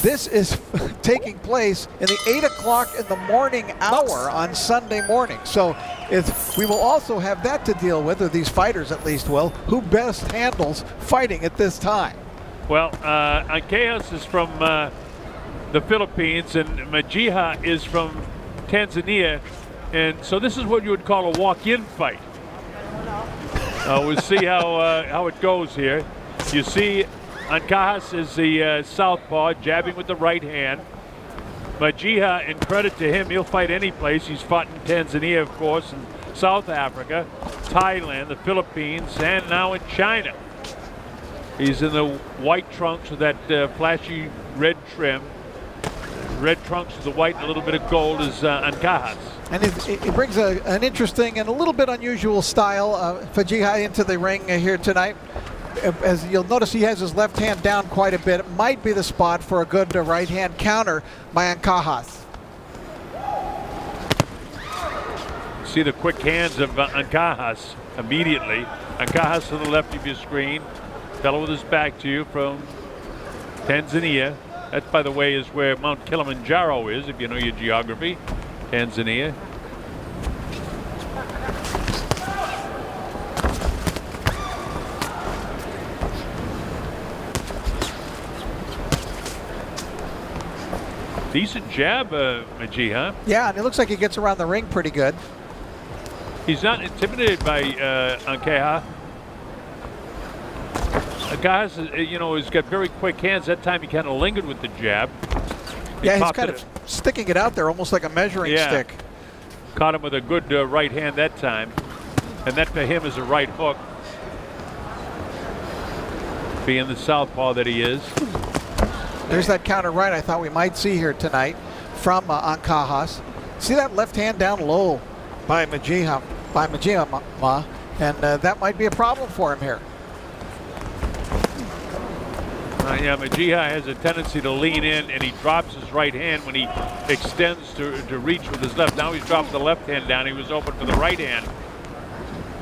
This is taking place in the 8 o'clock in the morning hour on Sunday morning. So we will also have that to deal with, or these fighters at least will, who best handles fighting at this time. Well, Ancajas is from the Philippines, and Majiha is from Tanzania. And so this is what you would call a walk-in fight. We'll see how it goes here. You see, Ancajas is the southpaw, jabbing with the right hand. Majiha, in credit to him, he'll fight any place. He's fought in Tanzania, of course, and South Africa, Thailand, the Philippines, and now in China. He's in the white trunks with that flashy red trim. Red trunks with the white and a little bit of gold is Ancajas. And he brings an interesting and a little bit unusual style, Majiha, into the ring here tonight. As you'll notice, he has his left hand down quite a bit. It might be the spot for a good right hand counter by Ancajas. See the quick hands of Ancajas immediately. Ancajas to the left of your screen. Fellow with his back to you from Tanzania. That, by the way, is where Mount Kilimanjaro is, if you know your geography. Tanzania. Decent jab, Majiha. Yeah, and it looks like he gets around the ring pretty good. He's not intimidated by Ancajas. Ancajas, you know, he's got very quick hands. That time he kind of lingered with the jab. Yeah, he's kind of sticking it out there, almost like a measuring stick. Caught him with a good right hand that time. And that to him is a right hook. Being the southpaw that he is. There's that counter right I thought we might see here tonight from Ancajas. See that left hand down low by Majiha, and that might be a problem for him here. Yeah, Majiha has a tendency to lean in, and he drops his right hand when he extends to reach with his left. Now he's dropped the left hand down. He was open for the right hand.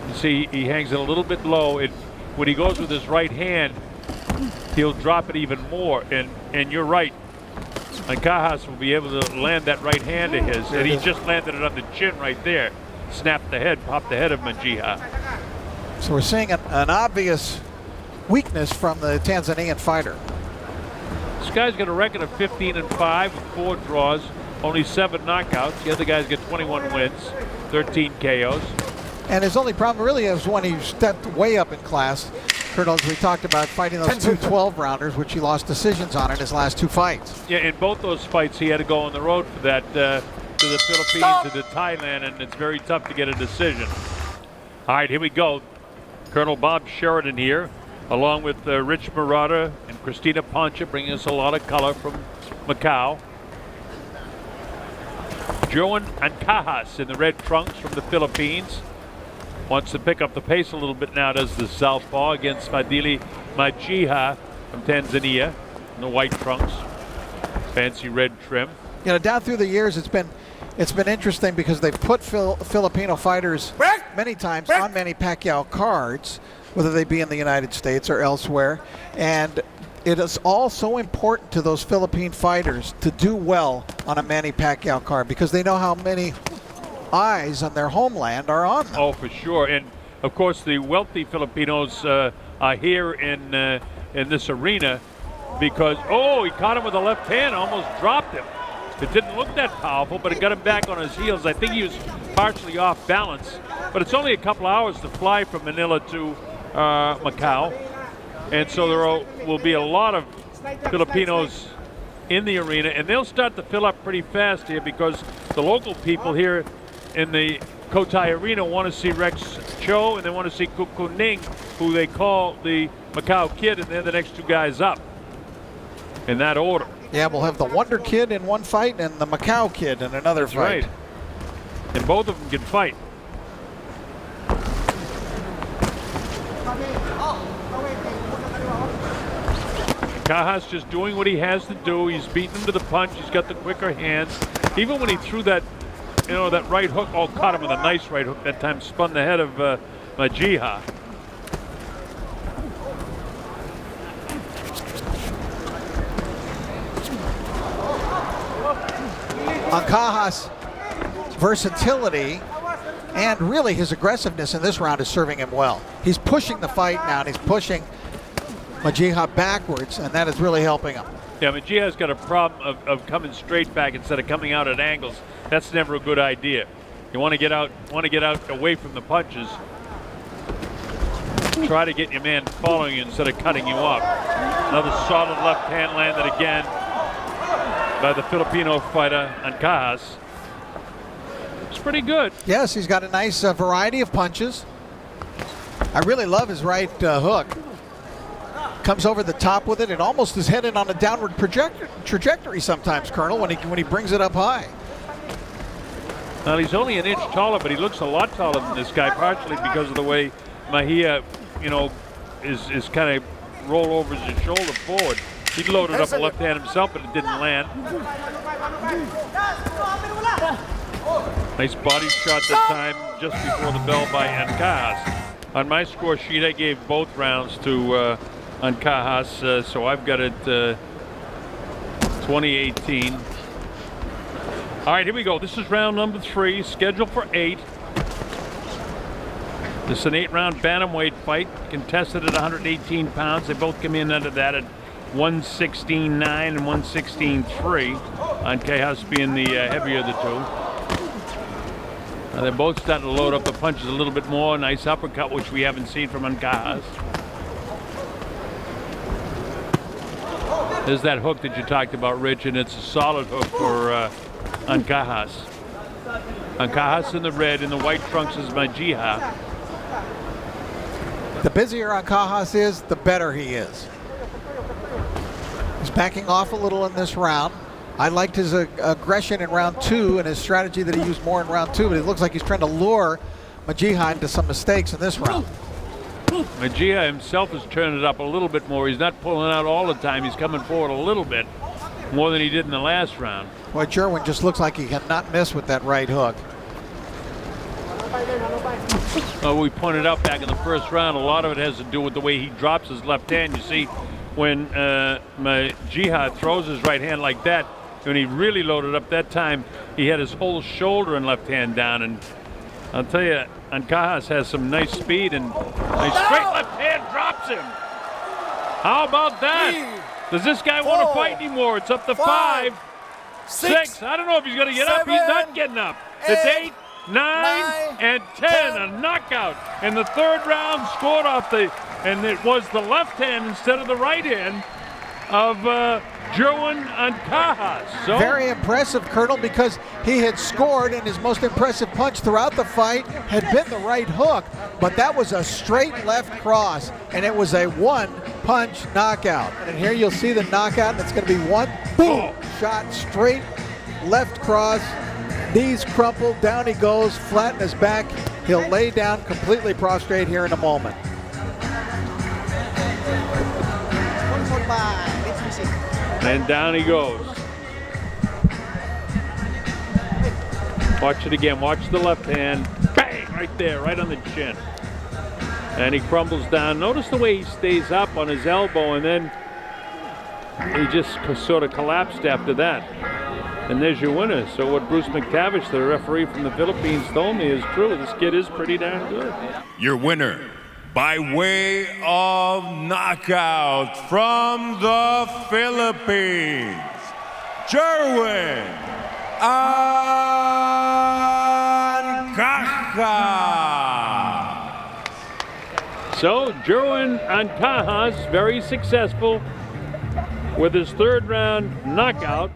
You see, he hangs it a little bit low. When he goes with his right hand, he'll drop it even more. And you're right. Ancajas will be able to land that right hand of his, and he just landed it on the chin right there. Snapped the head, popped the head of Majiha. So we're seeing an obvious weakness from the Tanzanian fighter. This guy's got a record of 15-5 with 4 draws, only 7 knockouts. The other guy's got 21 wins, 13 KOs. And his only problem really is when he stepped way up in class. Colonel, as we talked about, fighting those 2 12-rounders, which he lost decisions on in his last 2 fights. Yeah, in both those fights, he had to go on the road for that to the Philippines and to Thailand, and it's very tough to get a decision. All right, here we go. Colonel Bob Sheridan here, along with Rich Murata and Christina Poncha, bringing us a lot of color from Macau. Jerwin Ancajas in the red trunks from the Philippines. Wants to pick up the pace a little bit now, does the southpaw, against Fadhili Majiha from Tanzania in the white trunks. Fancy red trim. You know, down through the years, it's been interesting because they've put Filipino fighters many times on Manny Pacquiao cards, whether they be in the United States or elsewhere. And it is all so important to those Philippine fighters to do well on a Manny Pacquiao card because they know how many eyes on their homeland are on them. Oh, for sure. And of course, the wealthy Filipinos are here in this arena because, he caught him with the left hand, almost dropped him. It didn't look that powerful, but it got him back on his heels. I think he was partially off balance, but it's only a couple hours to fly from Manila to Macau. And so there will be a lot of Filipinos in the arena, and they'll start to fill up pretty fast here because the local people here in the Cotai Arena want to see Rex Cho, and they want to see Kukuning, who they call the Macau Kid, and they're the next 2 guys up in that order. Yeah, we'll have the Wonder Kid in one fight and the Macau Kid in another fight. Right. And both of them can fight. Ancajas just doing what he has to do. He's beating him to the punch. He's got the quicker hands. Even when he threw that, that right hook, caught him with a nice right hook that time, spun the head of Majiha. Ancajas' versatility and really his aggressiveness in this round is serving him well. He's pushing the fight now, and he's pushing Majiha backwards, and that is really helping him. Yeah, Majiha's got a problem of coming straight back instead of coming out at angles. That's never a good idea. You want to get out away from the punches. Try to get your man following you instead of cutting you off. Another solid left hand landed again by the Filipino fighter Ancajas. It's pretty good. Yes, he's got a nice variety of punches. I really love his right hook. Comes over the top with it. It almost is headed on a downward trajectory sometimes, Colonel, when he brings it up high. Well, he's only an inch taller, but he looks a lot taller than this guy, partially because of the way Majiha, is kind of roll over his shoulder forward. He loaded up a left hand himself, but it didn't land. Nice body shot that time just before the bell by Ancajas. On my score sheet, I gave both rounds to Ancajas, so I've got it 2018. All right, here we go. This is round number 3, scheduled for 8. This is an 8-round bantamweight fight, contested at 118 pounds. They both come in under that at 116.9 and 116.3. Ancajas being the heavier of the two. They're both starting to load up the punches a little bit more. Nice uppercut, which we haven't seen from Ancajas. There's that hook that you talked about, Rich, and it's a solid hook for Ancajas. Ancajas in the red, in the white trunks is Majiha. The busier Ancajas is, the better he is. He's backing off a little in this round. I liked his aggression in round 2 and his strategy that he used more in round 2, but it looks like he's trying to lure Majiha into some mistakes in this round. Majiha himself has turned it up a little bit more. He's not pulling out all the time. He's coming forward a little bit more than he did in the last round. Boy, Jerwin just looks like he cannot miss with that right hook. Well, we pointed out back in the first round, a lot of it has to do with the way he drops his left hand. You see, when Majiha throws his right hand like that, when he really loaded up that time, he had his whole shoulder and left hand down. And I'll tell you, Ancajas has some nice speed, and a straight left hand drops him. How about that? Does this guy want to fight anymore? It's up to 5, 6. I don't know if he's going to get up. He's not getting up. It's 8, 9, and 10. A knockout. And the third round scored off and it was the left hand instead of the right hand of Jerwin Ancajas. So very impressive, Colonel, because he had scored, and his most impressive punch throughout the fight had been the right hook, but that was a straight left cross, and it was a one-punch knockout. And here you'll see the knockout, and it's going to be one boom shot, straight left cross, knees crumpled, down he goes, flat in his back. He'll lay down completely prostrate here in a moment. And down he goes. Watch it again. Watch the left hand. Bang! Right there, right on the chin. And he crumbles down. Notice the way he stays up on his elbow, and then he just sort of collapsed after that. And there's your winner. So what Bruce McTavish, the referee from the Philippines, told me is true. This kid is pretty darn good. Your winner, by way of knockout from the Philippines, Jerwin Ancajas. So Jerwin Ancajas, very successful with his third round knockout.